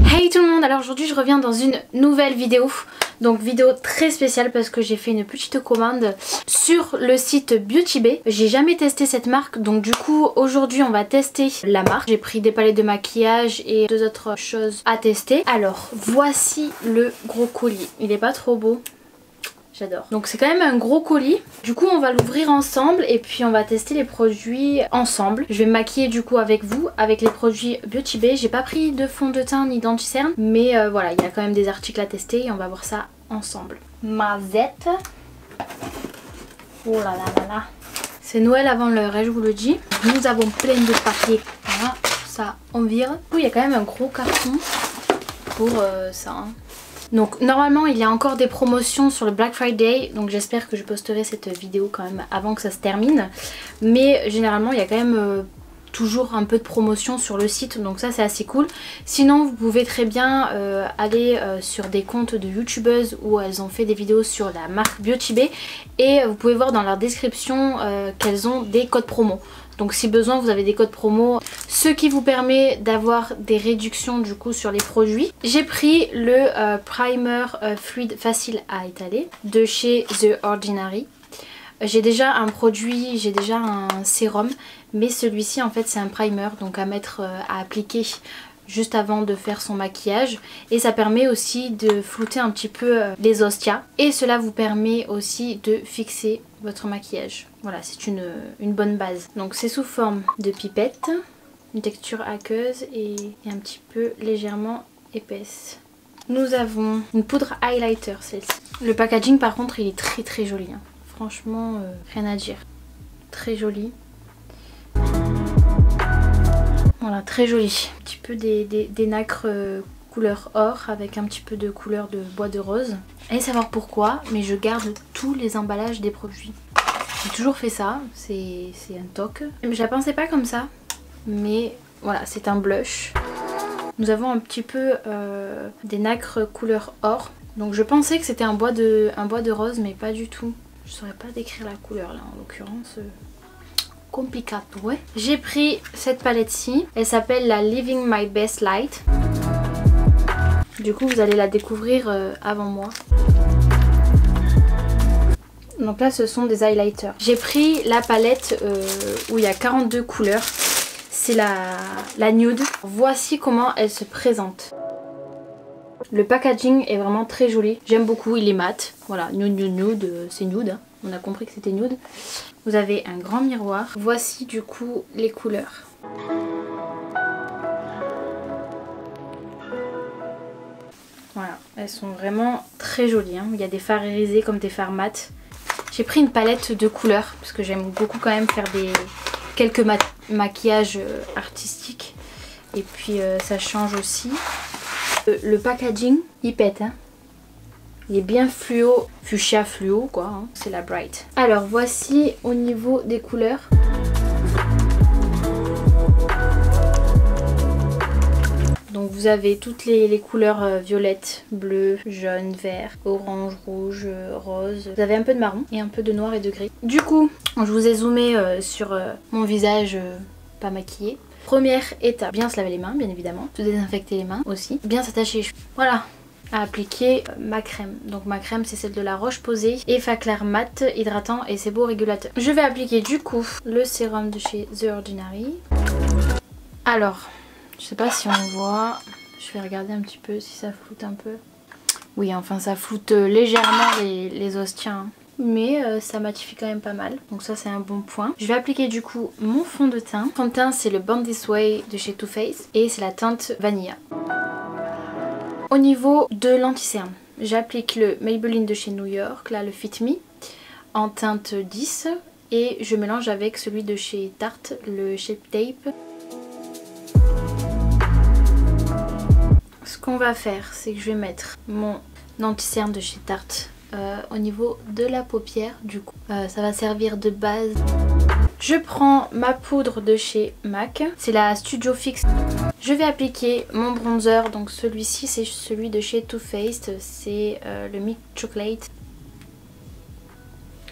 Hey tout le monde, alors aujourd'hui je reviens dans une nouvelle vidéo. Donc vidéo très spéciale parce que j'ai fait une petite commande sur le site Beauty Bay. J'ai jamais testé cette marque, donc du coup aujourd'hui on va tester la marque. J'ai pris des palettes de maquillage et deux autres choses à tester. Alors voici le gros colis, il est pas trop beau? J'adore. Donc c'est quand même un gros colis. Du coup on va l'ouvrir ensemble et puis on va tester les produits ensemble. Je vais me maquiller du coup avec vous, avec les produits Beauty Bay. J'ai pas pris de fond de teint ni d'anti-cerne, mais voilà, il y a quand même des articles à tester et on va voir ça ensemble. Mazette. Oh là là là là. C'est Noël avant l'heure, je vous le dis. Nous avons plein de papier. Voilà, ça on vire. Du coup il y a quand même un gros carton pour ça. Hein. Donc normalement il y a encore des promotions sur le Black Friday, donc j'espère que je posterai cette vidéo quand même avant que ça se termine. Mais généralement il y a quand même toujours un peu de promotion sur le site, donc ça c'est assez cool. Sinon vous pouvez très bien aller sur des comptes de youtubeuses où elles ont fait des vidéos sur la marque Beauty Bay et vous pouvez voir dans leur description qu'elles ont des codes promo. Donc si besoin vous avez des codes promo, ce qui vous permet d'avoir des réductions du coup sur les produits. J'ai pris le primer fluide facile à étaler de chez The Ordinary. J'ai déjà un produit, j'ai déjà un sérum, mais celui-ci en fait c'est un primer, donc à mettre, à appliquer juste avant de faire son maquillage, et ça permet aussi de flouter un petit peu les ostias et cela vous permet aussi de fixer votre maquillage. Voilà, c'est une bonne base. Donc c'est sous forme de pipette, une texture aqueuse et un petit peu légèrement épaisse. Nous avons une poudre highlighter, celle-ci. Le packaging par contre il est très joli, hein. Franchement rien à dire, très joli. Voilà, très joli. Un petit peu des nacres couleur or avec un petit peu de couleur de bois de rose. Allez savoir pourquoi, mais je garde tous les emballages des produits. J'ai toujours fait ça, c'est un toc. Je la pensais pas comme ça, mais voilà, c'est un blush. Nous avons un petit peu des nacres couleur or. Donc je pensais que c'était un bois de rose, mais pas du tout. Je saurais pas décrire la couleur là, en l'occurrence. Complicato, ouais. J'ai pris cette palette-ci. Elle s'appelle la Living My Best Light. Du coup, vous allez la découvrir avant moi. Donc là, ce sont des highlighters. J'ai pris la palette où il y a 42 couleurs. C'est la nude. Voici comment elle se présente. Le packaging est vraiment très joli. J'aime beaucoup, il est mat. Voilà, nude, c'est nude. Hein. On a compris que c'était nude. Vous avez un grand miroir. Voici du coup les couleurs. Voilà, elles sont vraiment très jolies. Hein. Il y a des fards irisés comme des fards mat. J'ai pris une palette de couleurs parce que j'aime beaucoup quand même faire quelques maquillages artistiques. Et puis ça change aussi. Le packaging, il pète. Hein. Il est bien fluo, fuchsia fluo quoi, hein. C'est la Bright. Alors voici au niveau des couleurs. Donc vous avez toutes les couleurs violettes, bleu, jaune, vert, orange, rouge, rose. Vous avez un peu de marron et un peu de noir et de gris. Du coup, je vous ai zoomé sur mon visage pas maquillé. Première étape, bien se laver les mains bien évidemment, se désinfecter les mains aussi, bien s'attacher les cheveux. Voilà, à appliquer ma crème. Donc ma crème c'est celle de la Roche-Posay, Effaclar mat, hydratant et c'est beau régulateur. Je vais appliquer du coup le sérum de chez The Ordinary. Alors, je sais pas si on voit, je vais regarder un petit peu si ça floute un peu. Oui, enfin ça floute légèrement les ostias. Hein. Mais ça matifie quand même pas mal, donc ça c'est un bon point. Je vais appliquer du coup mon fond de teint. Le fond de teint c'est le Born This Way de chez Too Faced et c'est la teinte Vanilla. Au niveau de l'anti-cerne, j'applique le Maybelline de chez New York, là le Fit Me, en teinte 10 et je mélange avec celui de chez Tarte, le Shape Tape. Ce qu'on va faire, c'est que je vais mettre mon anti-cerne de chez Tarte au niveau de la paupière, du coup ça va servir de base. Je prends ma poudre de chez MAC, c'est la Studio Fix. Je vais appliquer mon bronzer, donc celui-ci c'est celui de chez Too Faced, c'est le Milk Chocolate.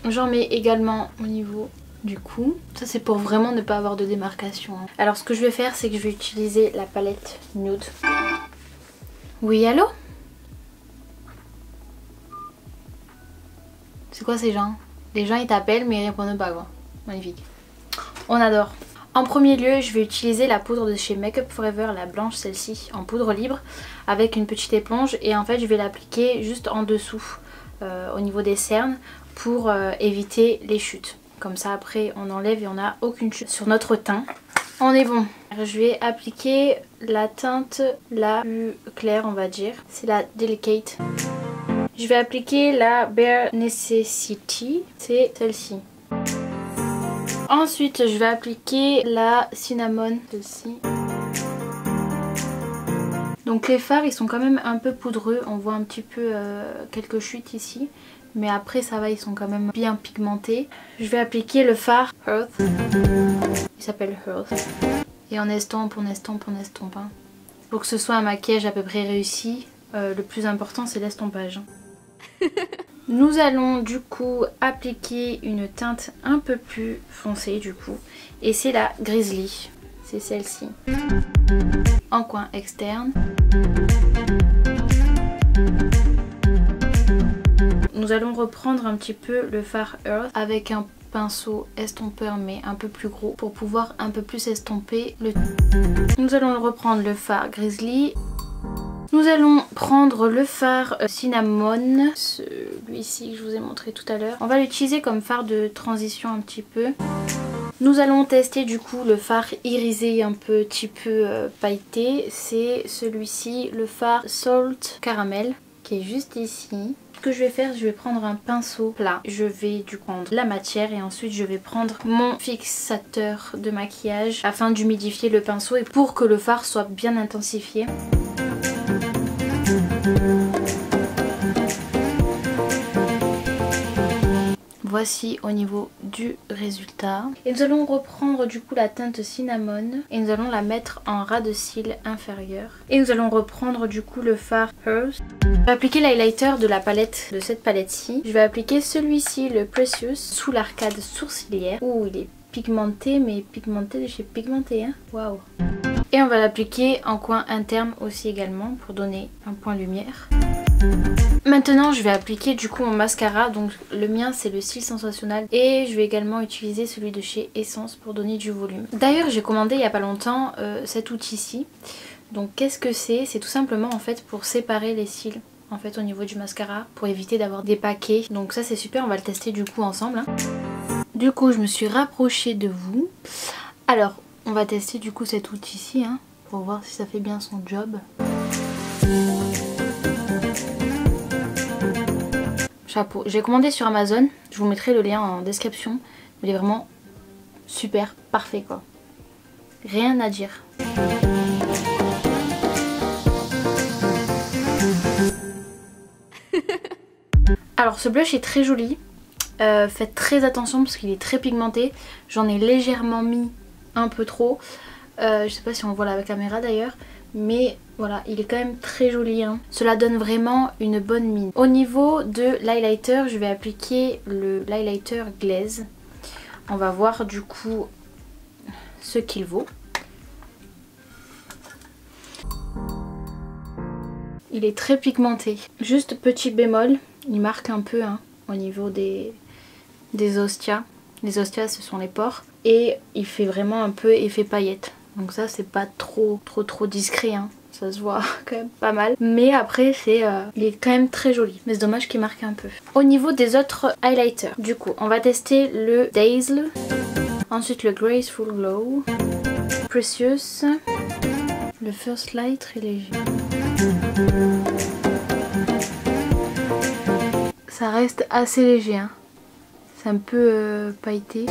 J'en mets également au niveau Du coup, ça c'est pour vraiment ne pas avoir de démarcation. Alors ce que je vais faire, c'est que je vais utiliser la palette nude. Oui, allô? C'est quoi ces gens? Les gens ils t'appellent mais ils répondent pas quoi. Magnifique. On adore. En premier lieu, je vais utiliser la poudre de chez Make Up For Ever, la blanche, celle-ci, en poudre libre, avec une petite éponge. Et en fait, je vais l'appliquer juste en dessous, au niveau des cernes, pour éviter les chutes. Comme ça, après, on enlève et on n'a aucune chute sur notre teint. On est bon. Je vais appliquer la teinte la plus claire, on va dire. C'est la Delicate. Je vais appliquer la Bare Necessity, c'est celle-ci. Ensuite, je vais appliquer la Cinnamon, celle-ci. Donc les fards, ils sont quand même un peu poudreux. On voit un petit peu quelques chutes ici. Mais après, ça va, ils sont quand même bien pigmentés. Je vais appliquer le fard Earth. Il s'appelle Earth. Et on estompe, on estompe, on estompe. Hein. Pour que ce soit un maquillage à peu près réussi, le plus important, c'est l'estompage. Nous allons du coup appliquer une teinte un peu plus foncée du coup. Et c'est la Grizzly. C'est celle-ci. En coin externe. Nous allons reprendre un petit peu le fard Earth avec un pinceau estompeur mais un peu plus gros pour pouvoir un peu plus estomper le... Nous allons reprendre le fard Grizzly. Nous allons prendre le fard Cinnamon, celui-ci que je vous ai montré tout à l'heure. On va l'utiliser comme fard de transition un petit peu. Nous allons tester du coup le fard irisé un petit peu pailleté. C'est celui-ci, le fard Salt Caramel, qui est juste ici. Ce que je vais faire, je vais prendre un pinceau plat. Je vais du coup prendre la matière et ensuite je vais prendre mon fixateur de maquillage afin d'humidifier le pinceau et pour que le fard soit bien intensifié. Voici au niveau du résultat. Et nous allons reprendre du coup la teinte Cinnamon et nous allons la mettre en ras de cils inférieur. Et nous allons reprendre du coup le fard Earth. Je vais appliquer l'highlighter de la palette, de cette palette-ci. Je vais appliquer celui-ci, le Precious, sous l'arcade sourcilière. Ouh, il est pigmenté, mais pigmenté de chez pigmenté, hein. Waouh. Et on va l'appliquer en coin interne aussi également pour donner un point lumière. Maintenant je vais appliquer du coup mon mascara, donc le mien c'est le Cils Sensationnel et je vais également utiliser celui de chez Essence pour donner du volume. D'ailleurs j'ai commandé il n'y a pas longtemps cet outil-ci, donc qu'est-ce que c'est? C'est tout simplement en fait pour séparer les cils en fait au niveau du mascara pour éviter d'avoir des paquets, donc ça c'est super, on va le tester du coup ensemble. Hein. Du coup je me suis rapprochée de vous, alors on va tester du coup cet outil-ci hein, pour voir si ça fait bien son job. Chapeau. J'ai commandé sur Amazon, je vous mettrai le lien en description. Il est vraiment super, parfait quoi. Rien à dire. Alors ce blush est très joli. Faites très attention parce qu'il est très pigmenté. J'en ai légèrement mis un peu trop. Je sais pas si on voit la caméra d'ailleurs. Mais voilà, il est quand même très joli. Hein. Cela donne vraiment une bonne mine. Au niveau de l'highlighter, je vais appliquer l'highlighter Glaze. On va voir du coup ce qu'il vaut. Il est très pigmenté. Juste petit bémol, il marque un peu hein, au niveau des ostias. Les ostias ce sont les pores. Et il fait vraiment un peu effet paillette. Donc ça c'est pas trop discret hein. Ça se voit quand même pas mal. Mais après il est quand même très joli. Mais c'est dommage qu'il marque un peu. Au niveau des autres highlighters, du coup on va tester le Dazzle. Ensuite le Graceful Glow. Precious. Le First Light très léger. Ça reste assez léger hein. C'est un peu pailleté.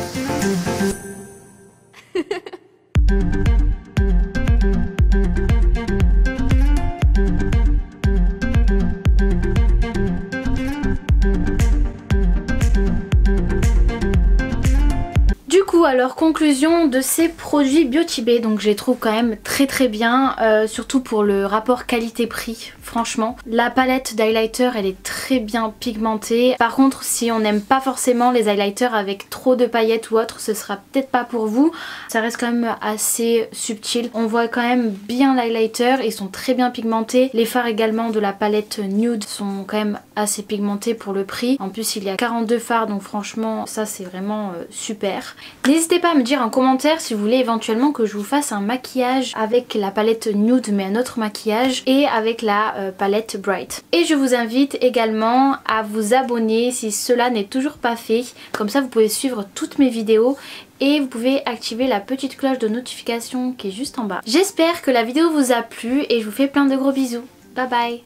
alors conclusion de ces produits Beauty Bay, donc je les trouve quand même très bien, surtout pour le rapport qualité-prix, franchement. La palette d'highlighter elle est très bien pigmentée. Par contre si on n'aime pas forcément les highlighters avec trop de paillettes ou autre, ce sera peut-être pas pour vous. Ça reste quand même assez subtil. On voit quand même bien l'highlighter, ils sont très bien pigmentés. Les fards également de la palette nude sont quand même assez pigmentés pour le prix. En plus il y a 42 fards, donc franchement ça c'est vraiment super. N'hésitez pas à me dire en commentaire si vous voulez éventuellement que je vous fasse un maquillage avec la palette nude mais un autre maquillage et avec la palette Bright. Et je vous invite également à vous abonner si cela n'est toujours pas fait. Comme ça vous pouvez suivre toutes mes vidéos et vous pouvez activer la petite cloche de notification qui est juste en bas. J'espère que la vidéo vous a plu et je vous fais plein de gros bisous. Bye bye!